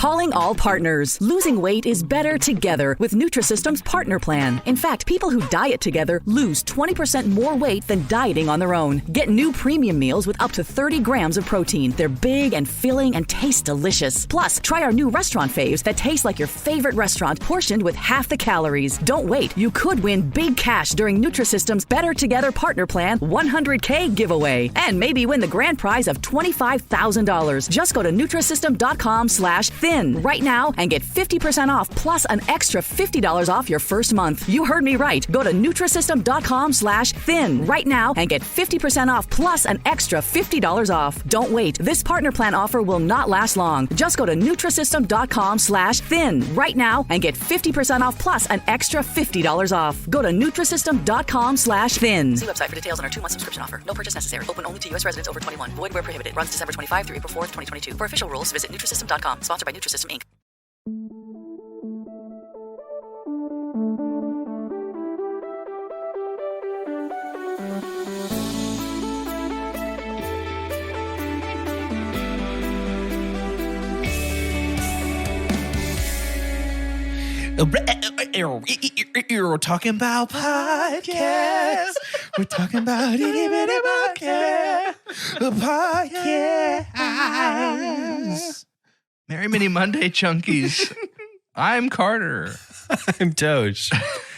Calling all partners. Losing weight is better together with Nutrisystem's Partner Plan. In fact, people who diet together lose 20% more weight than dieting on their own. Get new premium meals with up to 30 grams of protein. They're big and filling and taste delicious. Plus, try our new restaurant faves that taste like your favorite restaurant, portioned with half the calories. Don't wait. You could win big cash during Nutrisystem's Better Together Partner Plan 100K giveaway. And maybe win the grand prize of $25,000. Just go to Nutrisystem.com/thin right now and get 50% off plus an extra $50 off your first month. You heard me right. Go to Nutrisystem.com/thin right now and get 50% off plus an extra $50 off. Don't wait. This Partner Plan offer will not last long. Just go to Nutrisystem.com/thin right now and get 50% off plus an extra $50 off. Go to Nutrisystem.com/thin. See website for details on our 2-month subscription offer. No purchase necessary. Open only to U.S. residents over 21. Void where prohibited. Runs December 25 through April 4th, 2022. For official rules, visit Nutrisystem.com. Sponsored by Nutrisystem, Inc. We're talking about podcasts. We're talking about itty bitty podcast. Merry Mini Monday, Chunkies. I'm Carter. I'm Doge.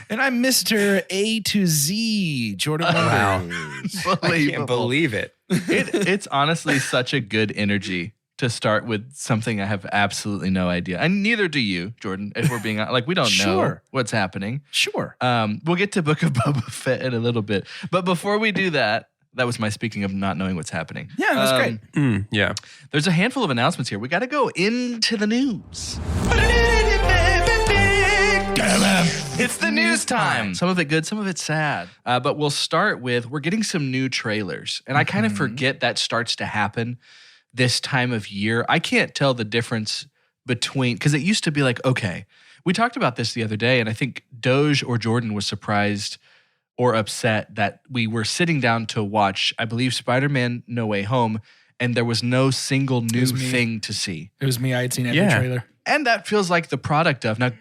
And I'm Mr. A to Z, Jordan Wonders. I can't believe it. It's honestly such a good energy to start with something I have absolutely no idea. And neither do you, Jordan, if we're being like, we don't know what's happening. Sure. We'll get to Book of Boba Fett in a little bit. But before we do that, that was my speaking of not knowing what's happening. Yeah, that's great. Yeah. There's a handful of announcements here. We got to go into the news. It's the news time. Some of it good, some of it sad. But we'll start with, we're getting some new trailers. And I kind of forget that starts to happen this time of year. I can't tell the difference between, because it used to be like, okay, we talked about this the other day, and I think Doge or Jordan was surprised or upset that we were sitting down to watch, I believe, Spider-Man No Way Home, and there was no single new thing to see. It was me. I had seen every trailer. And that feels like the product of, now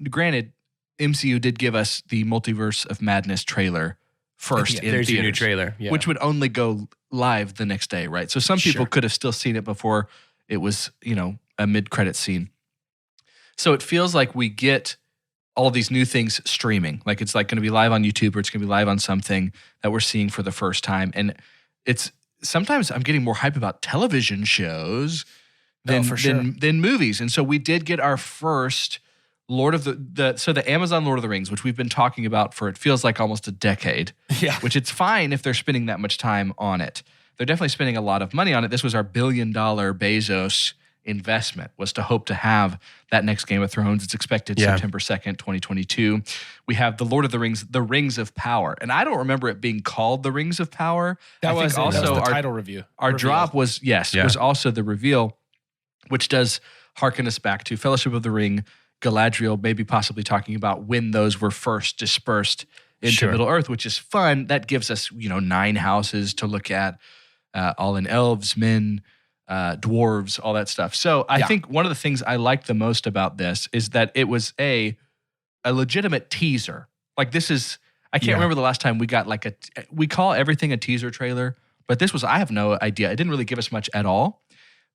granted, MCU did give us the Multiverse of Madness trailer first in there's theaters, your new trailer, which would only go live the next day, right? So some people could have still seen it before it was, a mid-credit scene. So it feels like we get all these new things streaming. Like it's like going to be live on YouTube or it's going to be live on something that we're seeing for the first time. And it's sometimes I'm getting more hype about television shows than movies. And so we did get our first Lord of the Amazon Lord of the Rings, which we've been talking about for it feels like almost a decade. Yeah. Which it's fine if they're spending that much time on it. They're definitely spending a lot of money on it. This was our $1 billion Bezos investment, was to hope to have that next Game of Thrones. It's expected September 2nd, 2022. We have the Lord of the Rings, The Rings of Power. And I don't remember it being called The Rings of Power. That was the our title review. Our drop was, was also the reveal, which does harken us back to Fellowship of the Ring, Galadriel, maybe possibly talking about when those were first dispersed into Middle Earth, which is fun. That gives us, 9 houses to look at, all in elves, men, dwarves, all that stuff. So I think one of the things I liked the most about this is that it was a legitimate teaser. Like this is, I can't remember the last time we got we call everything a teaser trailer, but this was, I have no idea. It didn't really give us much at all.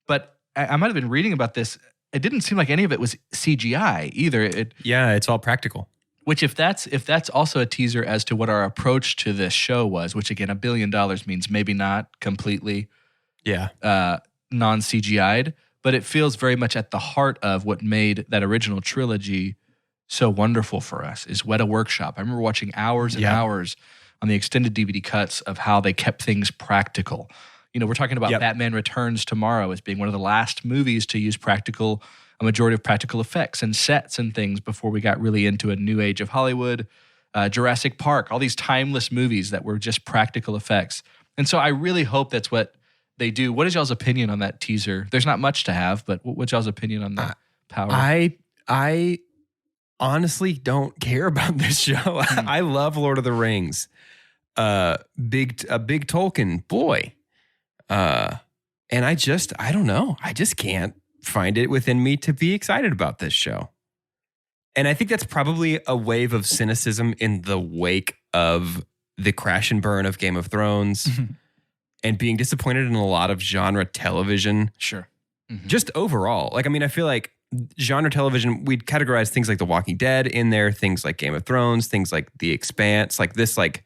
But I might have been reading about this. It didn't seem like any of it was CGI either. It's all practical. Which if that's also a teaser as to what our approach to this show was, which again, $1 billion means maybe not completely non-CGI'd, but it feels very much at the heart of what made that original trilogy so wonderful for us, is Weta Workshop. I remember watching hours and hours on the extended DVD cuts of how they kept things practical. We're talking about Batman Returns tomorrow as being one of the last movies to use a majority of practical effects and sets and things before we got really into a new age of Hollywood. Jurassic Park, all these timeless movies that were just practical effects. And so I really hope that's what they do. What is y'all's opinion on that teaser? There's not much to have, but what's y'all's opinion on the power? I honestly don't care about this show. I love Lord of the Rings. A big Tolkien boy. And I don't know. I just can't find it within me to be excited about this show. And I think that's probably a wave of cynicism in the wake of the crash and burn of Game of Thrones and being disappointed in a lot of genre television. Sure. Just overall. Like, I mean, I feel like genre television, we'd categorize things like The Walking Dead in there, things like Game of Thrones, things like The Expanse, like this, like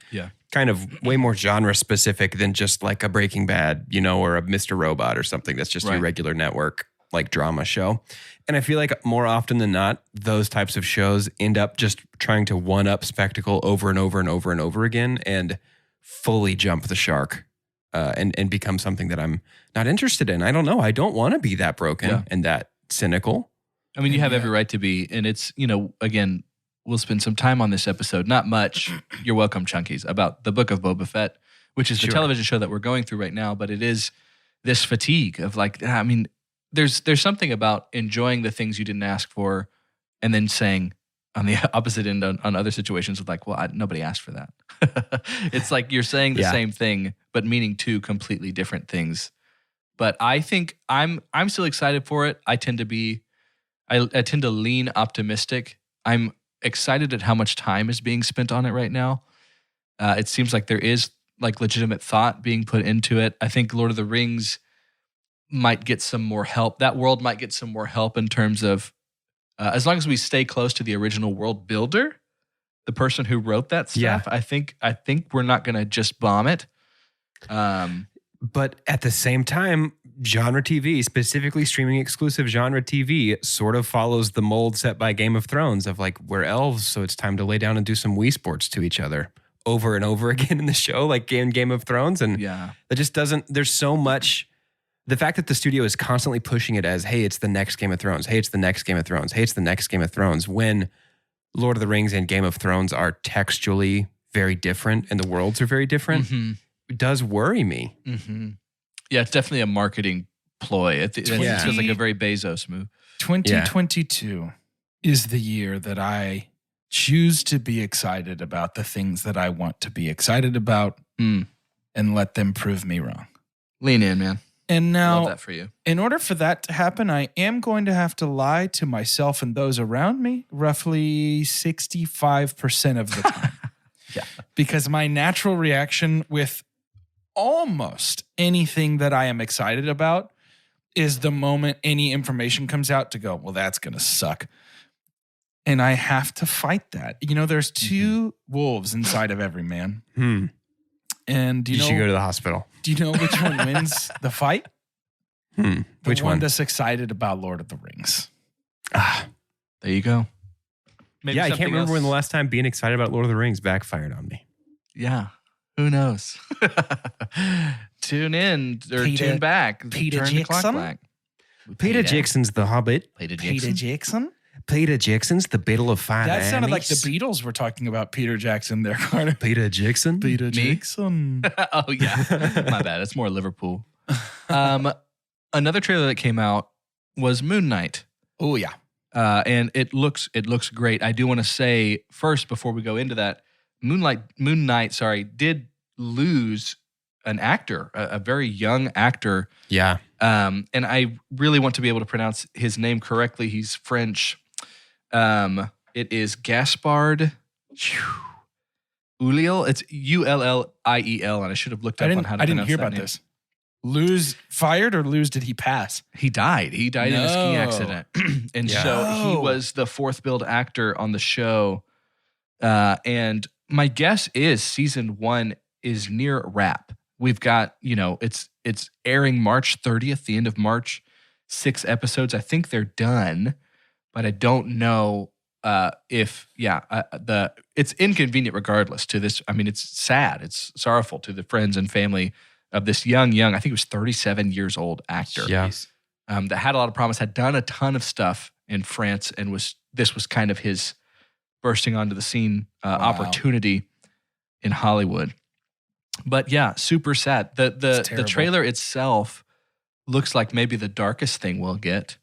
kind of way more genre specific than just like a Breaking Bad, you know, or a Mr. Robot or something that's just your regular network like drama show. And I feel like more often than not, those types of shows end up just trying to one up spectacle over and over and over and over again and fully jump the shark and become something that I'm not interested in. I don't know. I don't want to be that broken and that cynical. I mean, you have every right to be. And it's, you know, again, we'll spend some time on this episode, not much, you're welcome, Chunkies, about the Book of Boba Fett, which is the television show that we're going through right now. But it is this fatigue of like, I mean, there's something about enjoying the things you didn't ask for and then saying on the opposite end on other situations of like, well, nobody asked for that. It's like you're saying the same thing, but meaning two completely different things. But I think I'm still excited for it. I tend to lean optimistic. I'm excited at how much time is being spent on it right now. It seems like there is like legitimate thought being put into it. I think Lord of the Rings might get some more help. That world might get some more help in terms of as long as we stay close to the original world builder, the person who wrote that stuff. I think we're not going to just bomb it. But at the same time, genre TV, specifically streaming exclusive genre TV, sort of follows the mold set by Game of Thrones of like, we're elves, so it's time to lay down and do some Wii Sports to each other over and over again in the show, like in Game of Thrones. And that just doesn't, there's so much, the fact that the studio is constantly pushing it as, hey, it's the next Game of Thrones, hey, it's the next Game of Thrones, hey, it's the next Game of Thrones, when Lord of the Rings and Game of Thrones are textually very different and the worlds are very different. It does worry me. Yeah, it's definitely a marketing ploy. It feels like a very Bezos move. 2022 is the year that I choose to be excited about the things that I want to be excited about and let them prove me wrong. Lean in, man. And now, love that for you. In order for that to happen, I am going to have to lie to myself and those around me roughly 65% of the time. Because my natural reaction with almost anything that I am excited about is the moment any information comes out to go, well, that's going to suck. And I have to fight that. You know, there's two wolves inside of every man. And you should go to the hospital. Do you know which one wins the fight? Which one? That's excited about Lord of the Rings. There you go. Maybe I can't remember when the last time being excited about Lord of the Rings backfired on me. Yeah. Who knows? Tune in or tune back. Peter Turn the clock back. Peter Jackson's The Hobbit. Peter Jackson? Peter Jackson's The Battle of Five That Armies. sounded like the Beatles were talking about Peter Jackson there, Carter. Peter Jackson? Peter Jackson. Oh, yeah. My bad. It's more Liverpool. Another trailer that came out was Moon Knight. Oh, yeah. And it looks great. I do want to say first, before we go into that, Moon Knight, did lose an actor, a very young actor. Yeah. And I really want to be able to pronounce his name correctly. He's French. It is Gaspard Ulliel. It's Ulliel, and I should have looked up on how to pronounce that. I didn't hear about this. Luz fired or Luz did he pass? He died. He died in a ski accident. And so he was the fourth billed actor on the show. And my guess is season 1 is near wrap. We've got, it's airing March 30th, the end of March, 6 episodes. I think they're done, but I don't know it's inconvenient regardless to this. I mean, it's sad. It's sorrowful to the friends and family of this young, I think he was 37 years old actor. Yeah. That had a lot of promise, had done a ton of stuff in France, and this was kind of his bursting onto the scene opportunity in Hollywood. But yeah, super sad. The trailer itself looks like maybe the darkest thing we'll get.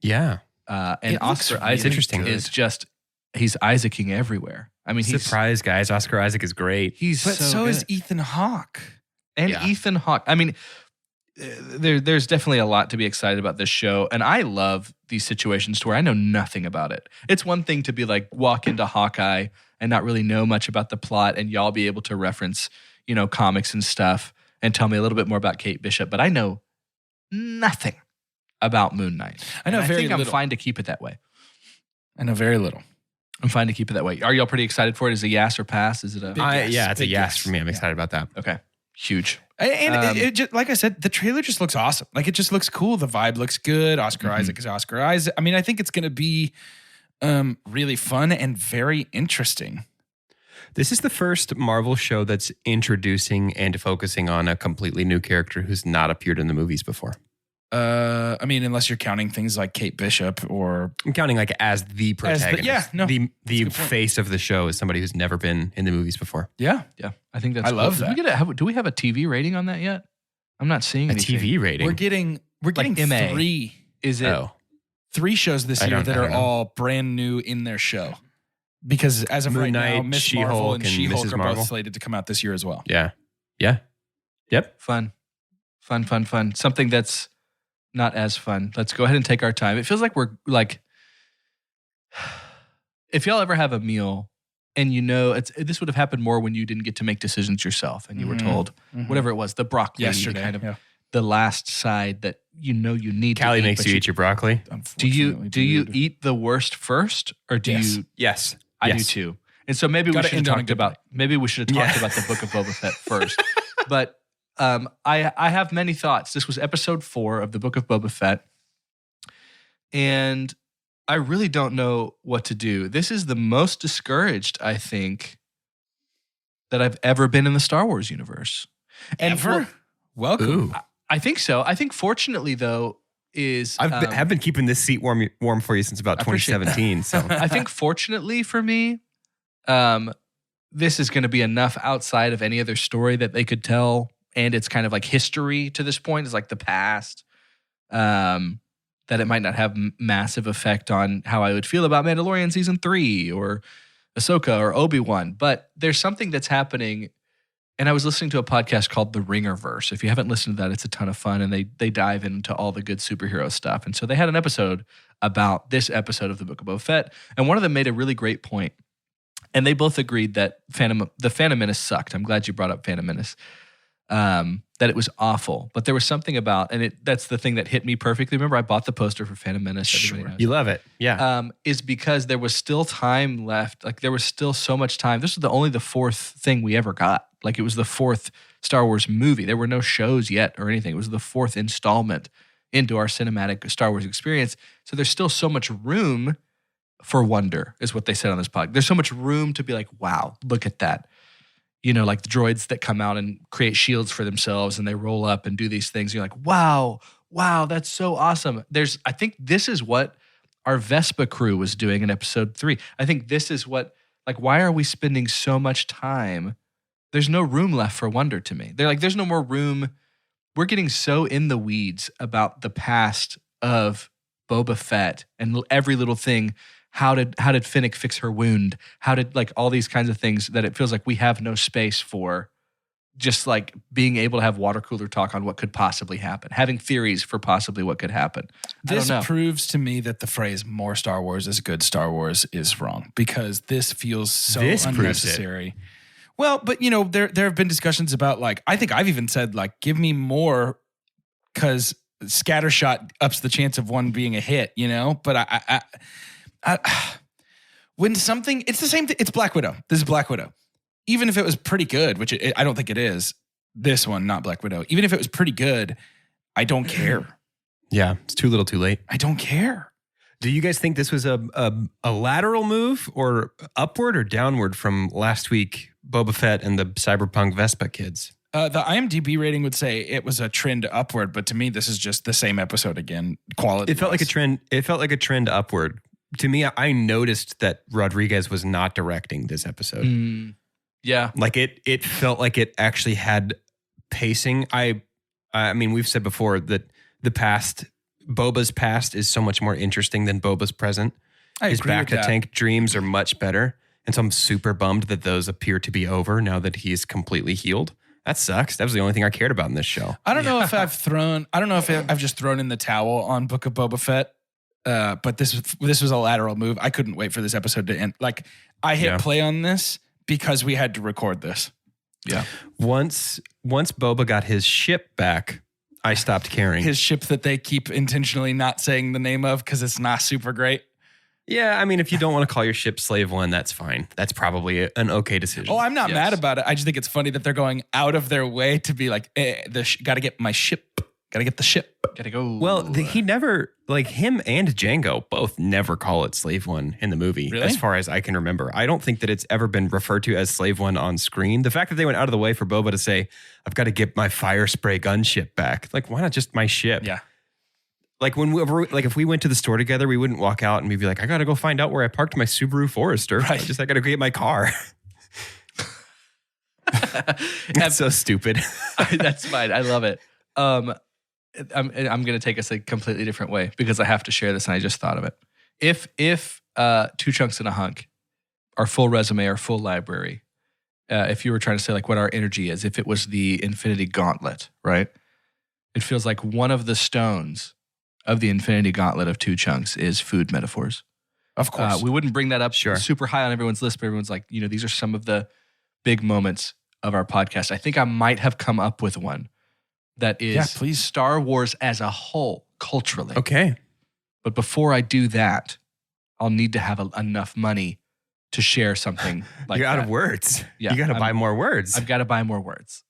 Yeah. And Oscar Isaac is just, he's Isaacing everywhere. I mean, surprise, guys. Oscar Isaac is great. But so is Ethan Hawke. And Ethan Hawke. I mean, there's definitely a lot to be excited about this show. And I love these situations to where I know nothing about it. It's one thing to be like, walk into Hawkeye and not really know much about the plot, and y'all be able to reference, comics and stuff and tell me a little bit more about Kate Bishop. But I know nothing about Moon Knight. I know very little. I'm fine to keep it that way. I know very little. I'm fine to keep it that way. Are y'all pretty excited for it? Is it a yes or pass? Is it a yes? It's a yes for me. I'm excited about that. Okay. Huge. And it just, like I said, the trailer just looks awesome. Like, it just looks cool. The vibe looks good. Oscar Isaac is Oscar Isaac. I mean, I think it's going to be really fun and very interesting. This is the first Marvel show that's introducing and focusing on a completely new character who's not appeared in the movies before. I mean, unless you're counting things like Kate Bishop or... I'm counting like as the protagonist. The face of the show is somebody who's never been in the movies before. Yeah. Yeah. I think that's I love that. Do we have a TV rating on that yet? I'm not seeing anything. A TV rating? We're getting like MA. 3. Is it? 3 shows this year that are all brand new in their show. Because as of right now, Miss Marvel and She-Hulk are both slated to come out this year as well. Yeah. Yeah. Yep. Fun. Something that's not as fun. Let's go ahead and take our time. It feels like we're like, if y'all ever have a meal and this would have happened more when you didn't get to make decisions yourself and you were told whatever it was, the broccoli yesterday, the last side that you need. Callie to eat, makes you eat your broccoli. Do you eat the worst first, or do you? Yes, I do too. And so maybe we should have talked about the Book of Boba Fett first. But I have many thoughts. This was episode 4 of the Book of Boba Fett, and I really don't know what to do. This is the most discouraged, I think, that I've ever been in the Star Wars universe. Ever? Welcome. I think so. I think fortunately, though, I've been keeping this seat warm for you since about 2017. So I think fortunately for me, this is going to be enough outside of any other story that they could tell. And it's kind of like history to this point. It's like the past, that it might not have massive effect on how I would feel about Mandalorian season 3 or Ahsoka or Obi-Wan. But there's something that's happening. And I was listening to a podcast called The Ringerverse. If you haven't listened to that, it's a ton of fun. And they dive into all the good superhero stuff. And so they had an episode about this episode of the Book of Boba Fett. And one of them made a really great point. And they both agreed that the Phantom Menace sucked. I'm glad you brought up Phantom Menace. That it was awful. But there was something about, and that's the thing that hit me perfectly. Remember, I bought the poster for Phantom Menace. Sure. You love it. Yeah. Is because there was still time left. Like, there was still so much time. This was only the 4th thing we ever got. Like, it was the 4th Star Wars movie. There were no shows yet or anything. It was the 4th installment into our cinematic Star Wars experience. So there's still so much room for wonder, is what they said on this podcast. There's so much room to be like, wow, look at that. Like the droids that come out and create shields for themselves and they roll up and do these things. You're like, wow, that's so awesome. I think this is what our Vespa crew was doing in episode 3. I think this is what, like, why are we spending so much time? There's no room left for wonder to me. They're like, there's no more room. We're getting so in the weeds about the past of Boba Fett and every little thing. How did Finnick fix her wound? How did, like, all these kinds of things that it feels like we have no space for, just like being able to have water cooler talk on what could possibly happen, having theories for possibly what could happen. This proves to me that the phrase "more Star Wars is good Star Wars" is wrong, because this feels so unnecessary. Well, but there have been discussions about, like, I think I've even said, like, give me more, because scattershot ups the chance of one being a hit, but when something, it's the same thing. It's Black Widow. This is Black Widow. Even if it was pretty good, which I don't think it is, this one, not Black Widow. Even if it was pretty good, I don't care. Yeah, it's too little too late. I don't care. Do you guys think this was a lateral move, or upward or downward from last week, Boba Fett and the Cyberpunk Vespa kids? The IMDb rating would say it was a trend upward, but to me, this is just the same episode again. Quality. It felt like a trend. It felt like a trend upward. To me, I noticed that Rodriguez was not directing this episode. Yeah. Like, it felt like it actually had pacing. I mean, we've said before that Boba's past is so much more interesting than Boba's present. His back to tank dreams are much better. And so I'm super bummed that those appear to be over now that he's completely healed. That sucks. That was the only thing I cared about in this show. I don't know if I've just thrown in the towel on Book of Boba Fett. But this was a lateral move. I couldn't wait for this episode to end. Like, I hit play on this because we had to record this. Yeah. Once Boba got his ship back, I stopped caring. His ship that they keep intentionally not saying the name of because it's not super great. Yeah, I mean, if you don't want to call your ship Slave One, that's fine. That's probably an okay decision. Oh, I'm not mad about it. I just think it's funny that they're going out of their way to be like, got to get my ship. Got to get the ship. Got to go. Well, he never, like him and Django both never call it Slave One in the movie, really? as far as I can remember. I don't think that it's ever been referred to as Slave One on screen. The fact that they went out of the way for Boba to say, I've got to get my fire spray gunship back. Like, why not just my ship? Yeah. Like if we went to the store together, we wouldn't walk out and we'd be like, I got to go find out where I parked my Subaru Forester. Right. I got to go get my car. That's so stupid. That's fine. I love it. I'm going to take us a completely different way because I have to share this and I just thought of it. If Two Chunks and a Hunk, our full resume, our full library, if you were trying to say like what our energy is, if it was the Infinity Gauntlet, right? It feels like one of the stones of the Infinity Gauntlet of Two Chunks is food metaphors. Of course. We wouldn't bring that up super high on everyone's list, but everyone's like, these are some of the big moments of our podcast. I think I might have come up with one that is Star Wars as a whole, culturally. Okay. But before I do that, I'll need to have enough money to share something like that. You're out of words. Yeah, you got to buy more words. I've got to buy more words.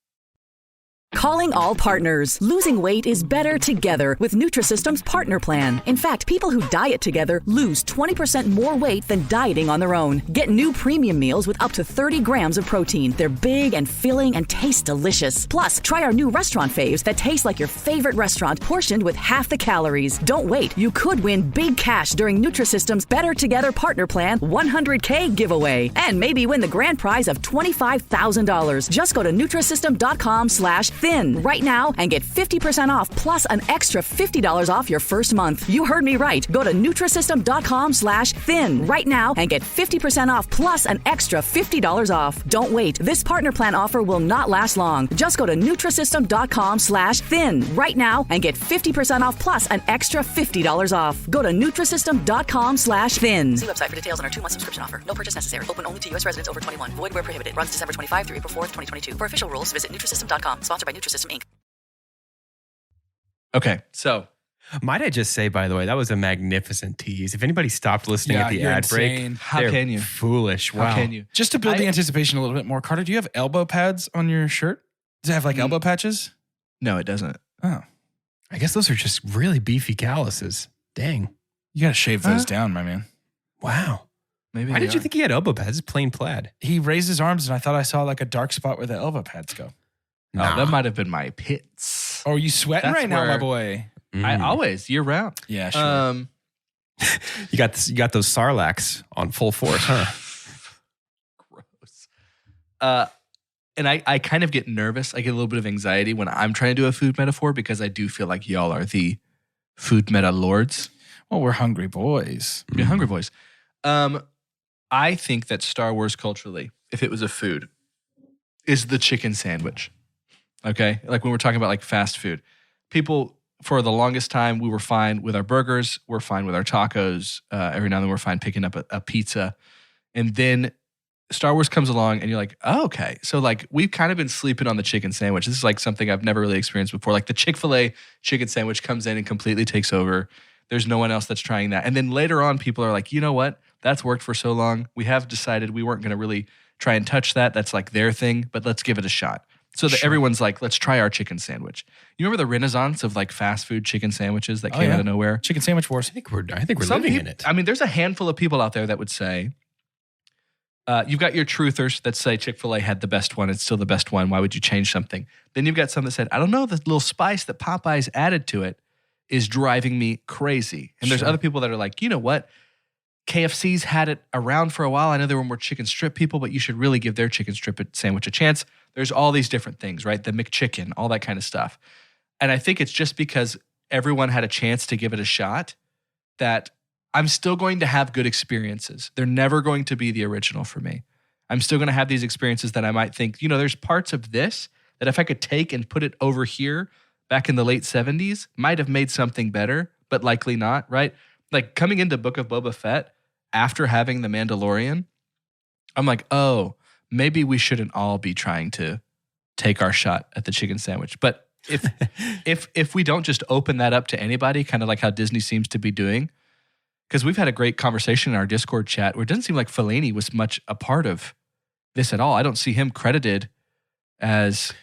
Calling all partners. Losing weight is better together with Nutrisystem's Partner Plan. In fact, people who diet together lose 20% more weight than dieting on their own. Get new premium meals with up to 30 grams of protein. They're big and filling and taste delicious. Plus, try our new restaurant faves that taste like your favorite restaurant, portioned with half the calories. Don't wait. You could win big cash during Nutrisystem's Better Together Partner Plan $100K giveaway. And maybe win the grand prize of $25,000. Just go to Nutrisystem.com/thin right now and get 50% off plus an extra $50 off your first month. You heard me right. Go to Nutrisystem.com/thin right now and get 50% off plus an extra $50 off. Don't wait. This partner plan offer will not last long. Just go to Nutrisystem.com/thin right now and get 50% off plus an extra $50 off. Go to Nutrisystem.com/thin. See website for details on our 2-month subscription offer. No purchase necessary. Open only to U.S. residents over 21. Void where prohibited. Runs December 25 through April 4th, 2022. For official rules, visit Nutrisystem.com. Sponsored by Nutrisystem, Inc. Okay, so might I just say, by the way, that was a magnificent tease. If anybody stopped listening at the ad break, how can you? Foolish. Wow. How can you? Just to build the anticipation a little bit more, Carter, do you have elbow pads on your shirt? Does it have like elbow patches? No, it doesn't. Oh. I guess those are just really beefy calluses. Dang. You got to shave those down, my man. Wow. Maybe. Why did you think he had elbow pads? It's plain plaid. He raised his arms and I thought I saw like a dark spot where the elbow pads go. Nah. Oh, that might have been my pits. Oh, are you sweating right now, my boy? I always, year round. Yeah, sure. You got those Sarlaccs on full force, huh? Gross. And I kind of get nervous. I get a little bit of anxiety when I'm trying to do a food metaphor because I do feel like y'all are the food meta lords. Well, we're hungry boys. We're hungry boys. I think that Star Wars culturally, if it was a food, is the chicken sandwich. Okay? Like when we're talking about like fast food. People, for the longest time, we were fine with our burgers. We're fine with our tacos. Every now and then we're fine picking up a pizza. And then Star Wars comes along and you're like, oh, okay. So like we've kind of been sleeping on the chicken sandwich. This is like something I've never really experienced before. Like the Chick-fil-A chicken sandwich comes in and completely takes over. There's no one else that's trying that. And then later on, people are like, you know what? That's worked for so long. We have decided we weren't going to really try and touch that. That's like their thing, but let's give it a shot. So that everyone's like, let's try our chicken sandwich. You remember the renaissance of like fast food chicken sandwiches that came out of nowhere? Chicken sandwich wars. I think we're living in it. I mean, there's a handful of people out there that would say, you've got your truthers that say Chick-fil-A had the best one. It's still the best one. Why would you change something? Then you've got some that said, I don't know, the little spice that Popeyes added to it is driving me crazy. And there's other people that are like, you know what? KFC's had it around for a while. I know there were more chicken strip people, but you should really give their chicken strip sandwich a chance. There's all these different things, right? The McChicken, all that kind of stuff. And I think it's just because everyone had a chance to give it a shot that I'm still going to have good experiences. They're never going to be the original for me. I'm still going to have these experiences that I might think, there's parts of this that if I could take and put it over here back in the late 70s, might have made something better, but likely not, right? Like coming into Book of Boba Fett after having The Mandalorian, I'm like, oh, maybe we shouldn't all be trying to take our shot at the chicken sandwich. But if we don't just open that up to anybody, kind of like how Disney seems to be doing, because we've had a great conversation in our Discord chat where it doesn't seem like Fellaini was much a part of this at all. I don't see him credited as...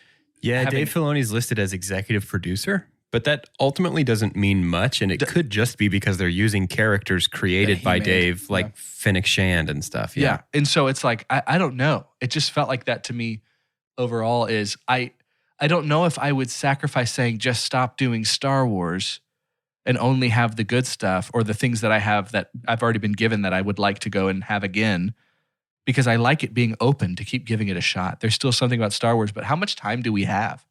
Yeah, Dave Filoni's listed as executive producer, but that ultimately doesn't mean much, and it could just be because they're using characters created by Dave, like Fennec Shand and stuff. Yeah, and so it's like, I don't know. It just felt like that to me overall is, I don't know if I would sacrifice saying just stop doing Star Wars and only have the good stuff or the things that I have that I've already been given that I would like to go and have again, because I like it being open to keep giving it a shot. There's still something about Star Wars, but how much time do we have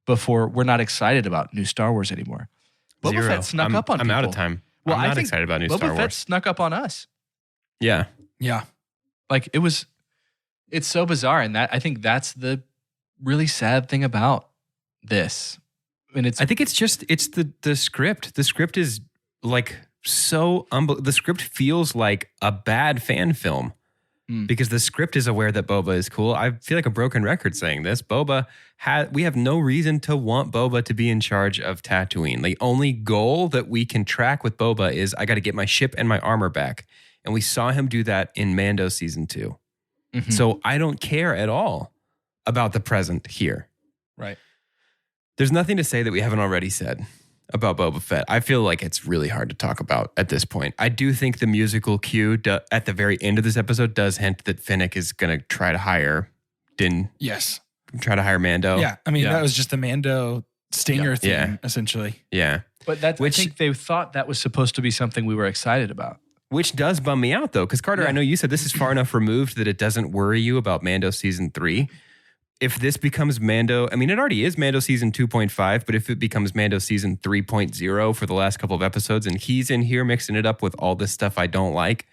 before we're not excited about new Star Wars anymore? Boba Fett snuck up on people. I'm out of time. Well, I'm not excited about new Star Wars. Boba Fett snuck up on us. Yeah. Yeah. Like it's so bizarre. And I think that's the really sad thing about this. And I think it's the script. The script is like the script feels like a bad fan film. Because the script is aware that Boba is cool. I feel like a broken record saying this. We have no reason to want Boba to be in charge of Tatooine. The only goal that we can track with Boba is I got to get my ship and my armor back. And we saw him do that in Mando season 2. Mm-hmm. So I don't care at all about the present here. Right. There's nothing to say that we haven't already said about Boba Fett. I feel like it's really hard to talk about at this point. I do think the musical cue at the very end of this episode does hint that Fennec is going to try to hire Din. Yes. Try to hire Mando. Yeah. I mean, that was just the Mando stinger thing, essentially. Yeah. But I think they thought that was supposed to be something we were excited about. Which does bum me out, though, because Carter, I know you said this is far enough removed that it doesn't worry you about Mando season 3. If this becomes Mando, I mean, it already is Mando season 2.5, but if it becomes Mando season 3.0 for the last couple of episodes and he's in here mixing it up with all this stuff I don't like,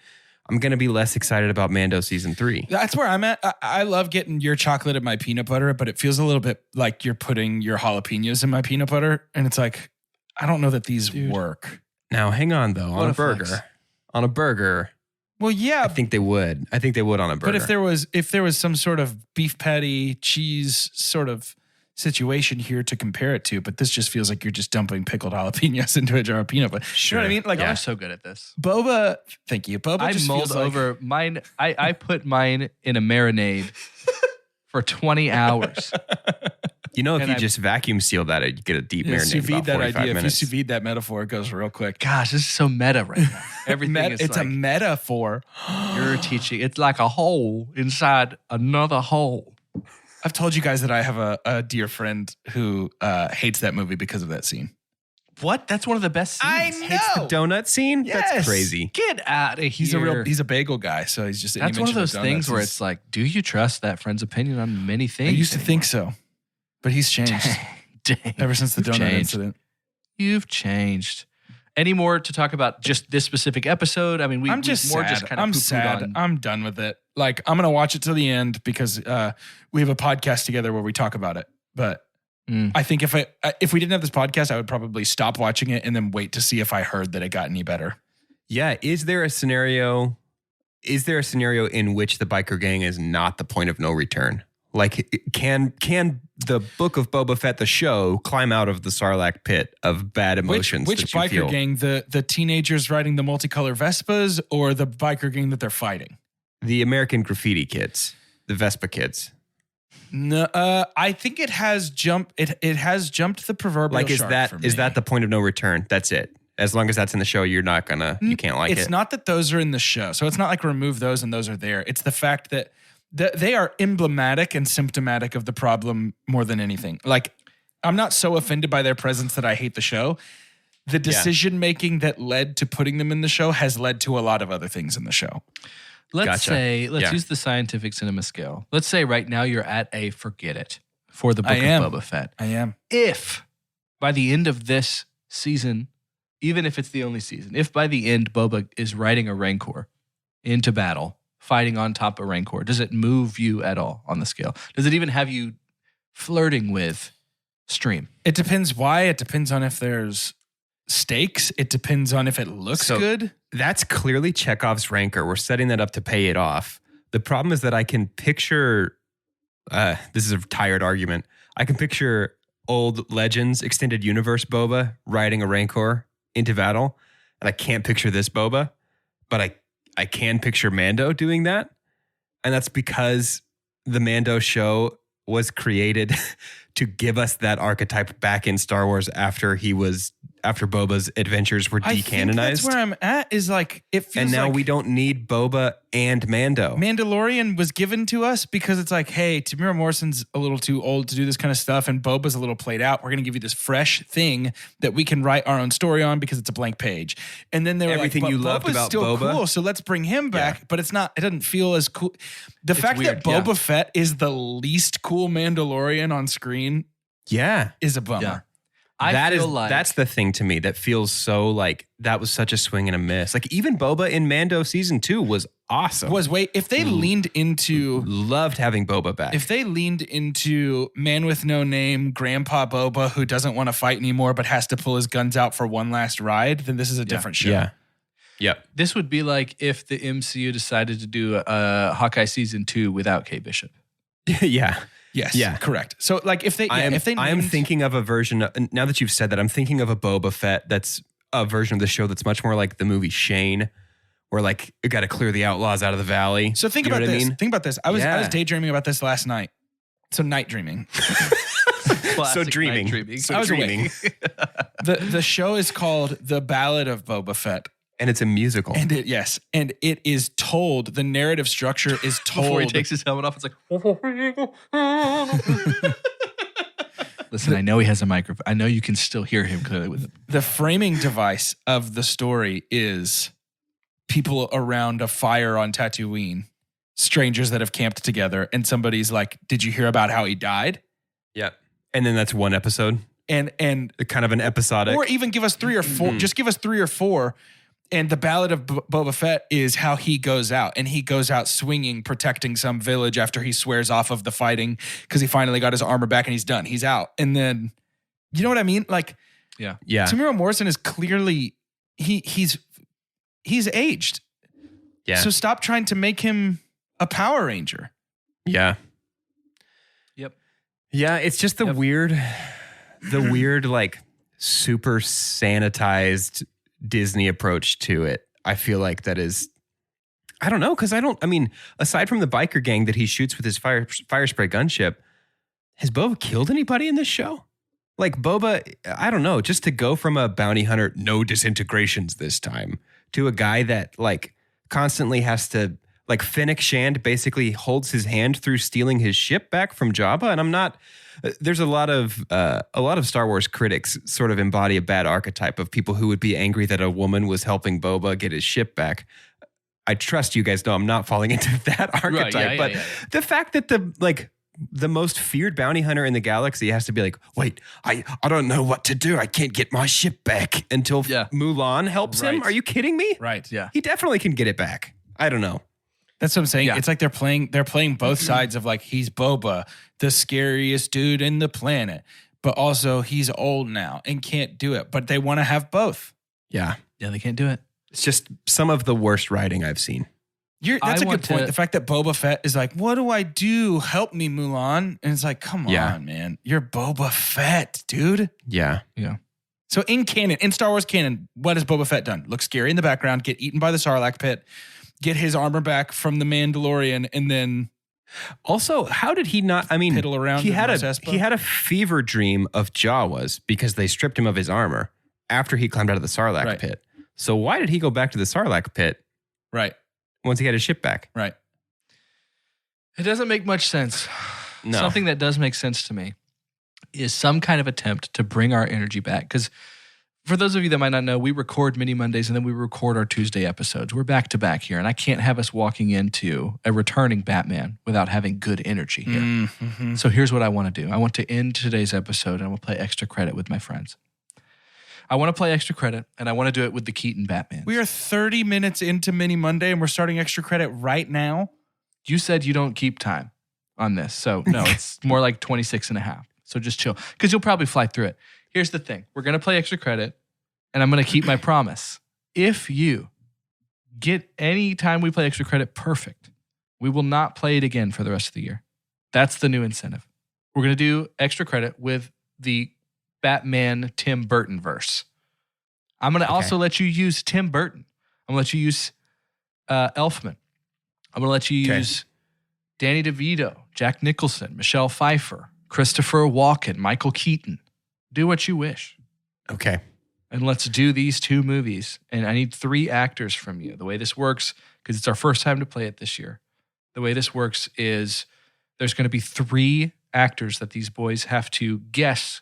I'm going to be less excited about Mando season 3. That's where I'm at. I love getting your chocolate in my peanut butter, but it feels a little bit like you're putting your jalapenos in my peanut butter. And it's like, I don't know that these work. Now, hang on, though. On a burger. Well, yeah. I think they would. on a burger. But if there was some sort of beef patty, cheese sort of situation here to compare it to, but this just feels like you're just dumping pickled jalapenos into a jar of peanut butter. Sure. You know what I mean? Like, I'm so good at this. Boba, thank you. Boba I just mulled feels like, over mine. I put mine in a marinade for 20 hours. You know, if you just vacuum seal that, you get a deep marinade. Sous vide that idea. Minutes. If you sous vide that metaphor, it goes real quick. Gosh, this is so meta right now. Everything is it's like, a metaphor. You're teaching. It's like a hole inside another hole. I've told you guys that I have a dear friend who hates that movie because of that scene. What? That's one of the best scenes. I know. Hates the donut scene? Yes. That's crazy. Get out of here. He's a bagel guy, so he's just. That's one of those things where it's like, do you trust that friend's opinion on many things? I used to think so, but he's changed. Dang. Ever since the donut incident. You've changed. Any more to talk about just this specific episode? I mean, I'm just sad. I'm done with it. Like, I'm going to watch it to the end because we have a podcast together where we talk about it. But I think if we didn't have this podcast, I would probably stop watching it and then wait to see if I heard that it got any better. Yeah. Is there a scenario in which the biker gang is not the point of no return? Like, can the Book of Boba Fett, the show, climb out of the Sarlacc pit of bad emotions? Which biker gang? The teenagers riding the multicolor Vespas, or the biker gang that they're fighting? The American Graffiti kids, the Vespa kids. No, I think it has jumped. It has jumped the proverbial shark for me. Is that the point of no return? That's it. As long as that's in the show, you can't like it. It's not that those are in the show, so it's not like remove those and those are there. It's the fact that they are emblematic and symptomatic of the problem more than anything. Like, I'm not so offended by their presence that I hate the show. The decision making that led to putting them in the show has led to a lot of other things in the show. Let's use the scientific cinema scale. Let's say right now you're at a forget it for the Book of Boba Fett. I am. If by the end of this season, even if it's the only season, if by the end Boba is riding a Rancor into battle, fighting on top of Rancor, does it move you at all on the scale? Does it even have you flirting with stream? It depends why. It depends on if there's stakes. It depends on if it looks good. That's clearly Chekhov's rancor. We're setting that up to pay it off. The problem is that I can picture, this is a tired argument. I can picture old Legends Extended Universe Boba riding a rancor into battle. And I can't picture this Boba, but I can picture Mando doing that. And that's because the Mando show was created to give us that archetype back in Star Wars after Boba's adventures were decanonized. I think that's where I'm at is like, it feels and now like we don't need Boba and Mando. Mandalorian was given to us because it's like, hey, Tamira Morrison's a little too old to do this kind of stuff and Boba's a little played out. We're going to give you this fresh thing that we can write our own story on because it's a blank page. And then they were everything like, you Boba's loved about still Boba, cool, so let's bring him back. But it doesn't feel as cool. The fact weird, that Boba Fett is the least cool Mandalorian on screen is a bummer. Yeah. That's the thing to me that feels so like that was such a swing and a miss. Like even Boba in Mando season 2 was awesome. If they leaned into loved having Boba back. If they leaned into man with no name, Grandpa Boba who doesn't want to fight anymore but has to pull his guns out for one last ride, then this is a different show. Yeah. Yep. This would be like if the MCU decided to do a Hawkeye season 2 without Kate Bishop. Yeah. Yes. Yeah. Correct. So like if they, I am thinking of a version, now that you've said that, I'm thinking of a Boba Fett that's a version of the show that's much more like the movie Shane, where like you got to clear the outlaws out of the valley. So think about this. I mean? Think about this. I was daydreaming about this last night. So night dreaming. So dreaming. I was dreaming. The show is called The Ballad of Boba Fett. And it's a musical. And it is told, the narrative structure is told. Before he takes his helmet off, it's like, listen, I know he has a microphone. I know you can still hear him clearly with it. The framing device of the story is people around a fire on Tatooine, strangers that have camped together, and somebody's like, did you hear about how he died? Yeah. And then that's one episode. And kind of an episodic. Or even give us 3 or 4. Just give us 3 or 4. And the Ballad of Boba Fett is how he goes out. And he goes out swinging, protecting some village after he swears off of the fighting because he finally got his armor back and he's done. He's out. And then, you know what I mean? Like, yeah. Tamira Morrison is clearly, he's aged. Yeah. So stop trying to make him a Power Ranger. Yeah. Yep. Yeah. It's just the weird, like super sanitized Disney approach to it. I feel like that is, I don't know, because aside from the biker gang that he shoots with his fire spray gunship, has Boba killed anybody in this show? Like Boba, I don't know, just to go from a bounty hunter, no disintegrations this time, to a guy that like constantly has to, like Fennec Shand basically holds his hand through stealing his ship back from Jabba. And I'm not, there's a lot of Star Wars critics sort of embody a bad archetype of people who would be angry that a woman was helping Boba get his ship back. I trust you guys know I'm not falling into that archetype, but the fact that the most feared bounty hunter in the galaxy has to be like, wait, I don't know what to do. I can't get my ship back until Mulan helps him. Are you kidding me? Right. Yeah. He definitely can get it back. I don't know. That's what I'm saying. Yeah. It's like they're playing both sides of like, he's Boba, the scariest dude in the planet, but also he's old now and can't do it. But they want to have both. Yeah. Yeah, they can't do it. It's just some of the worst writing I've seen. That's a good point. The fact that Boba Fett is like, what do I do? Help me, Mulan. And it's like, come on, man. You're Boba Fett, dude. Yeah. Yeah. So in Star Wars canon, what has Boba Fett done? Look scary in the background, get eaten by the Sarlacc pit, get his armor back from the Mandalorian, and then also, how did he not? I mean, piddle around. He had a fever dream of Jawas because they stripped him of his armor after he climbed out of the Sarlacc pit. So why did he go back to the Sarlacc pit? Right. Once he had his ship back. Right. It doesn't make much sense. No. Something that does make sense to me is some kind of attempt to bring our energy back. Because for those of you that might not know, we record mini Mondays and then we record our Tuesday episodes. We're back to back here, and I can't have us walking into a returning Batman without having good energy here. Mm-hmm. So here's what I want to do. I want to end today's episode and I want to play extra credit with my friends. I want to play extra credit, and I want to do it with the Keaton Batman. We are 30 minutes into Mini Monday, and we're starting extra credit right now. You said you don't keep time. on this. So no, it's more like 26 and a half. So just chill because you'll probably fly through it. Here's the thing. We're going to play extra credit and I'm going to keep my promise. If you get any time we play extra credit perfect, we will not play it again for the rest of the year. That's the new incentive. We're going to do extra credit with the Batman Tim Burton verse. I'm going to also let you use Tim Burton. I'm going to let you use Elfman. I'm going to let you use Danny DeVito, Jack Nicholson, Michelle Pfeiffer, Christopher Walken, Michael Keaton. Do what you wish. Okay. And let's do these 2 movies. And I need 3 actors from you. The way this works, because it's our first time to play it this year. The way this works is there's going to be 3 actors that these boys have to guess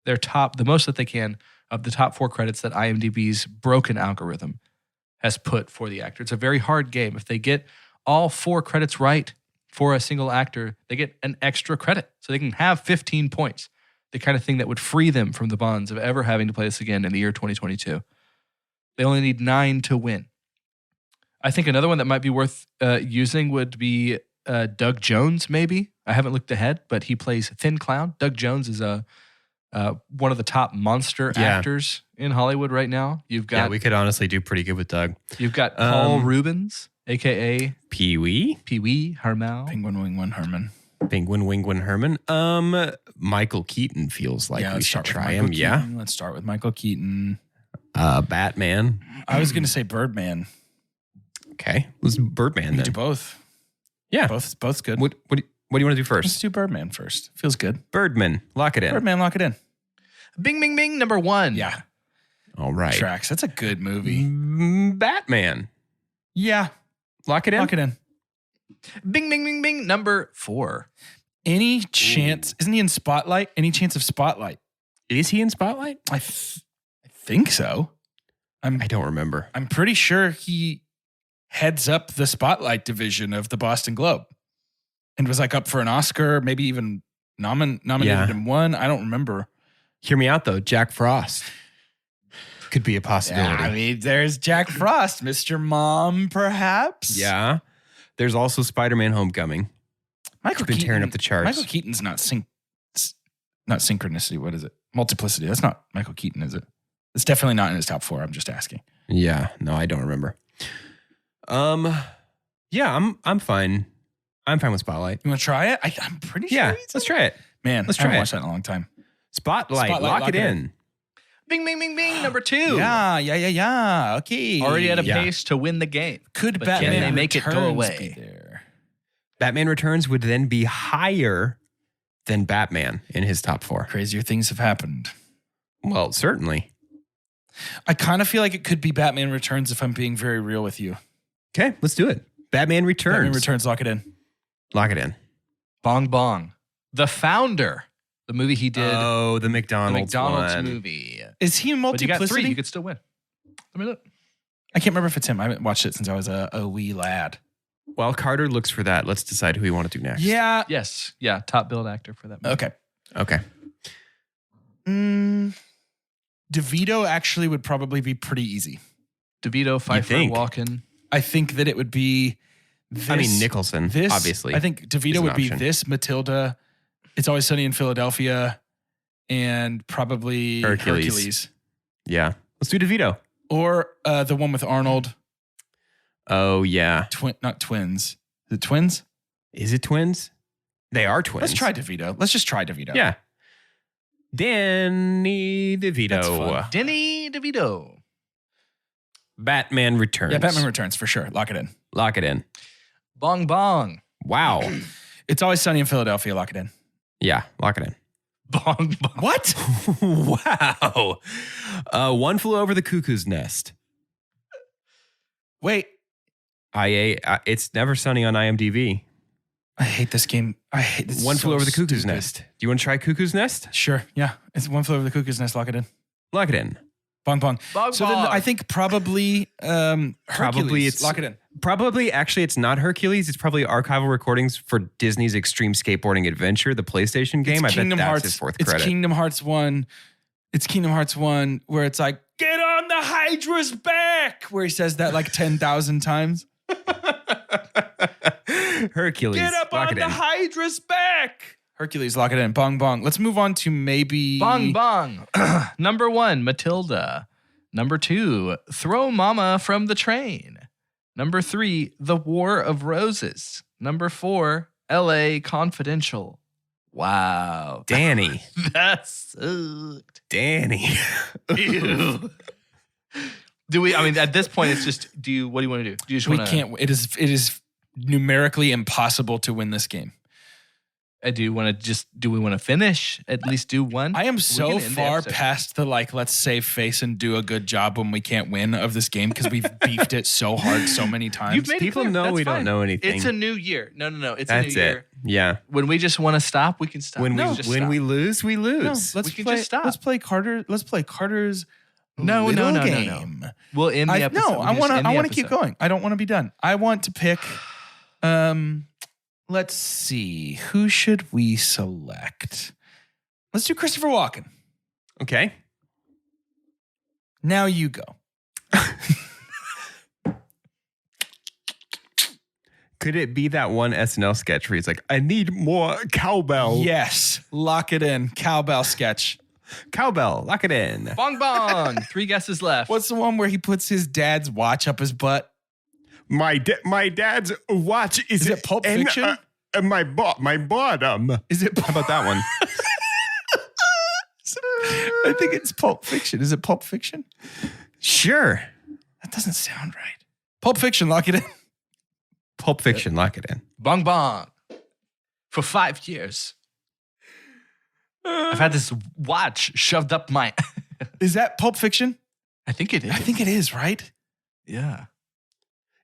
their top, the most that they can, of the top 4 credits that IMDb's broken algorithm has put for the actor. It's a very hard game. If they get all 4 credits right for a single actor, they get an extra credit. So they can have 15 points. The kind of thing that would free them from the bonds of ever having to play this again in the year 2022. They only need 9 to win. I think another one that might be worth using would be Doug Jones, maybe. I haven't looked ahead, but he plays Thin Clown. Doug Jones is one of the top monster actors in Hollywood right now. You've got we could honestly do pretty good with Doug. You've got Paul Rubens, a.k.a. Pee-wee? Pee-wee Hermel. Penguin Wingman Herman. Penguin Wingwin Herman. Michael Keaton feels like we should try him. Keaton. Yeah. Let's start with Michael Keaton. Batman. I was going to say Birdman. Okay. Let's do Birdman We then. do both. Yeah. Both's good. What do you want to do first? Let's do Birdman first. Feels good. Birdman. Lock it in. Birdman, lock it in. Bing, bing, bing, number 1. Yeah. All right. Tracks. That's a good movie. Batman. Yeah. Lock it in. Lock it in. Bing, bing, bing, bing, number 4. Any chance? Isn't he in Spotlight? Any chance of Spotlight? Is he in Spotlight? I think so. I don't remember. I'm pretty sure he heads up the Spotlight division of the Boston Globe and was like up for an Oscar, maybe even nominated and won. I don't remember. Hear me out though. Jack Frost could be a possibility. Yeah, I mean, there's Jack Frost, Mr. Mom, perhaps. Yeah. There's also Spider-Man Homecoming. Michael been Keaton, tearing up the charts. Michael Keaton's not synchronicity. What is it? Multiplicity. That's not Michael Keaton, is it? It's definitely not in his top 4. I'm just asking. Yeah. No, I don't remember. Yeah, I'm fine. I'm fine with Spotlight. You want to try it? I'm pretty sure. Yeah, let's try it. Man, let's I haven't try it. watched that in a long time. Spotlight lock it in. Bing, bing, bing, bing, number 2. Yeah. Okay. Already at a pace to win the game. Could But Batman can they make it go Returns away? be there? Batman Returns would then be higher than Batman in his top 4. Crazier things have happened. Well, certainly. I kind of feel like it could be Batman Returns if I'm being very real with you. Okay, let's do it. Batman Returns. Batman Returns, lock it in. Lock it in. Bong Bong. The Founder. The movie he did. Oh, the McDonald's one. movie. Is he in But you got 3. Multiplicity? You could still win. Let me look. I can't remember if it's him. I haven't watched it since I was a wee lad. While Carter looks for that, let's decide who we want to do next. Yeah. Yes. Yeah. Top billed actor for that movie. Okay. DeVito actually would probably be pretty easy. DeVito, Pfeiffer, think? Walken. I think that it would be this. I mean, Nicholson, obviously. I think DeVito is an would be option. this, Matilda, It's Always Sunny in Philadelphia, and probably Hercules. Yeah. Let's do DeVito. Or the one with Arnold. Oh, yeah. Not twins. Is it twins? Is it twins? They are twins. Let's try DeVito. Let's just try DeVito. Yeah. Danny That's DeVito. fun. Denny DeVito. Batman Returns. Yeah, Batman Returns for sure. Lock it in. Lock it in. Bong Bong. Wow. It's Always Sunny in Philadelphia. Lock it in. Yeah, lock it in. Bong Bong. What? Wow. One Flew Over the Cuckoo's Nest. Wait. It's never sunny on IMDb. I hate this game. I hate this. One so Flew Over the Cuckoo's stupid. Nest. Do you want to try Cuckoo's Nest? Sure. Yeah. It's One Flew Over the Cuckoo's Nest. Lock it in. Lock it in. Bong bong. Bong So then Bong. I think probably Probably Hercules. it's Lock it in. Probably, actually, it's not Hercules. It's probably archival recordings for Disney's Extreme Skateboarding Adventure, the PlayStation game. It's I Kingdom bet that's Hearts. his fourth It's credit. Kingdom Hearts 1. It's Kingdom Hearts 1 where it's like, get on the Hydra's back, where he says that like 10,000 times. Hercules. Get up lock on it the in. Hydra's back. Hercules, lock it in. Bong bong. Let's move on to maybe Bong bong. Number 1, Matilda. Number 2, Throw Mama from the Train. Number 3, The War of Roses. Number 4, L.A. Confidential. Wow. Danny. That sucked. Danny. Ew. Do we? I mean, at this point, it's just. What do you want to do? Do you just we want to? can't. It is numerically impossible to win this game. Do you want to just? Do we want to finish? At least do one. I am We so can end the far episode. past the let's save face and do a good job when we can't win of this game because we've beefed it so hard so many times. You've made People it clear. know That's we don't fine. know anything. It's a new year. No. It's That's a new it. year. Yeah. When we just want to stop, we can stop. When No, we just when stop. we lose, we No, lose. let's We can play, just stop. Let's play Carter. Let's play Carter's No, little no. game. We'll end the episode. No, I want to keep going. I don't want to be done. I want to pick. Let's see. Who should we select? Let's do Christopher Walken. Okay. Now you go. Could it be that one SNL sketch where he's like, I need more cowbell? Yes, lock it in. Cowbell sketch. Cowbell, lock it in. Bong bong. 3 guesses left. What's the one where he puts his dad's watch up his butt? My dad's watch Is it Pulp Fiction? My bottom. Is it? How about that one? I think it's Pulp Fiction. Is it Pulp Fiction? Sure. That doesn't sound right. Pulp Fiction, lock it in. Pulp Fiction, lock it in. Bong bong. For 5 years, I've had this watch shoved up my. Is that Pulp Fiction? I think it is. I think it is, right? Yeah.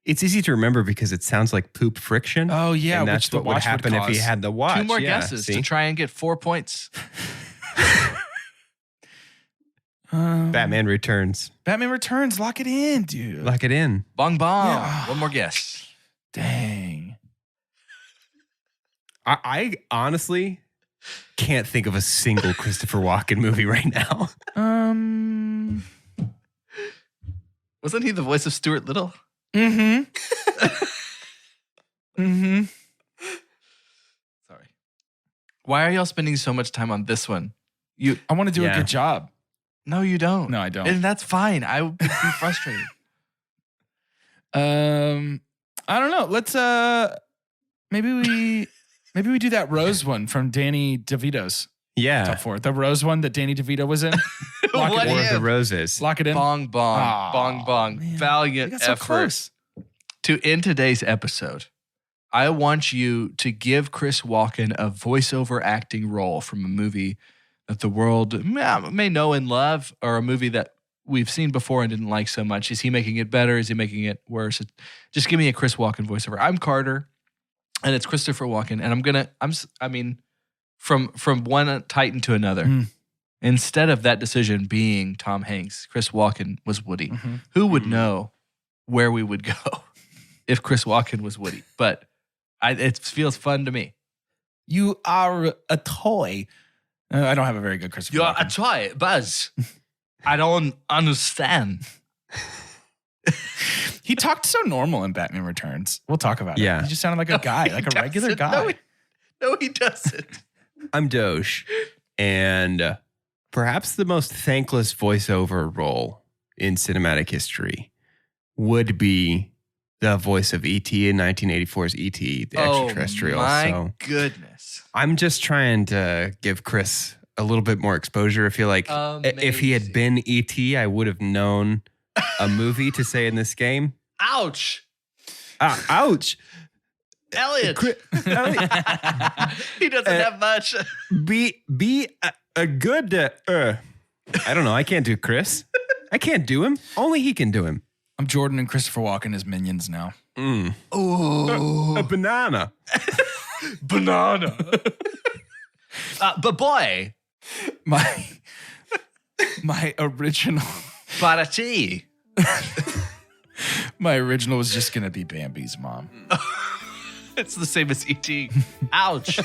It's easy to remember because it sounds like poop friction. Oh, yeah. and that's which the what would watch happen if he cause. had the watch. 2 more Yeah, guesses see? to try and get 4 points. Batman Returns. Batman Returns, lock it in, dude. Lock it in. Bong bong. Yeah. One more guess. Dang. I honestly can't think of a single Christopher Walken movie right now. Wasn't he the voice of Stuart Little? Mm-hmm. Sorry. Why are y'all spending so much time on this one? I want to do a Yeah. good job. No, you don't. No, I don't. And that's fine. I would be frustrated. I don't know. Let's maybe we do that Rose one from Danny DeVito's Yeah. top 4. The Rose one that Danny DeVito was in. Lock What it in. War of if? the Roses. Lock it in. Bong bong. Aw, Bong bong. man. We Valiant got so effort. close. To end today's episode, I want you to give Chris Walken a voiceover acting role from a movie that the world may know and love, or a movie that we've seen before and didn't like so much. Is he making it better? Is he making it worse? Just give me a Chris Walken voiceover. I'm Carter, and it's Christopher Walken, and from one Titan to another. Mm. Instead of that decision being Tom Hanks, Chris Walken was Woody. Mm-hmm. Who would know where we would go if Chris Walken was Woody? But it feels fun to me. You are a toy. I don't have a very good Christopher You're Walken. a toy, Buzz. I don't understand. He talked so normal in Batman Returns. We'll talk about it. Yeah. He just sounded like a guy, like a regular guy. No, he doesn't. I'm Doge. And perhaps the most thankless voiceover role in cinematic history would be the voice of E.T. in 1984's E.T., the extraterrestrial. Oh, my So goodness. I'm just trying to give Chris a little bit more exposure. I feel like if he had Amazing. been E.T., I would have known a movie to say in this game. Ouch. Ouch. Elliot. Elliot. He doesn't have much. Be a good. I don't know. I can't do Chris. I can't do him. Only he can do him. I'm Jordan and Christopher Walken as minions now. Ooh. A banana. Banana. But boy. My original Parachi. my original was just gonna be Bambi's mom. It's the same as E.T. Ouch.